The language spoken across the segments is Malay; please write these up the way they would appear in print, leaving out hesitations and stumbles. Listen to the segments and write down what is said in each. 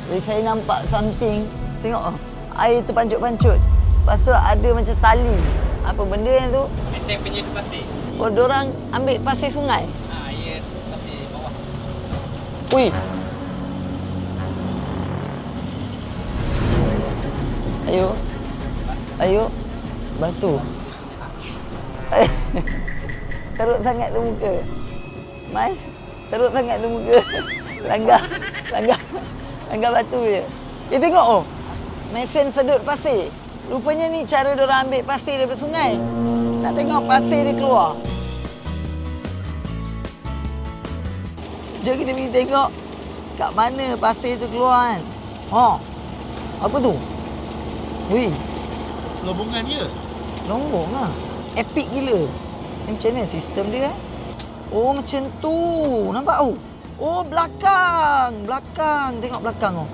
Jadi saya nampak something. Tengok air terpancut-pancut. Lepas tu ada macam tali. Apa benda yang tu? Mesin punya tu pasir. Oh, diorang ambil pasir sungai. Ya, pasir bawah. Ui. Ayo. Ayo. Batu. Teruk sangat tu muka. Mas, teruk sangat tu muka. Langgar batu je. Tengok oh. Mesin sedut pasir. Rupanya ni cara diorang ambil pasir daripada sungai. Nak tengok pasir dia keluar. Jom kita pergi tengok kat mana pasir tu keluar kan. Apa tu? Wih. Rombongan je. Rombong lah. Epic gila. Ni macam mana sistem dia kan? Oh macam tu. Nampak tu? Oh belakang. Tengok belakang tu.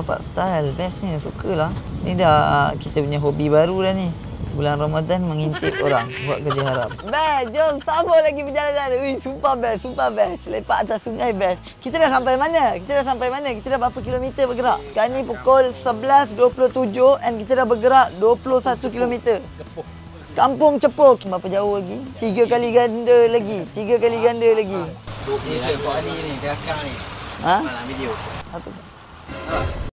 Bapak style. Bestnya. Sukalah. Ni dah kita punya hobi baru dah ni. Bulan Ramadan mengintip orang buat kerja haram. Best, jom sambung lagi perjalanan. Ui, sumpah best. Lepak atas sungai best. Kita dah sampai mana? Kita dah berapa kilometer bergerak? Sekarang ni pukul 11.27 and kita dah bergerak 21 kilometer. Kampung Cepuh. Berapa jauh lagi? 3 kali ganda lagi. Ni saya buat ni, kelakar ni. Ha? Mana video? Apa?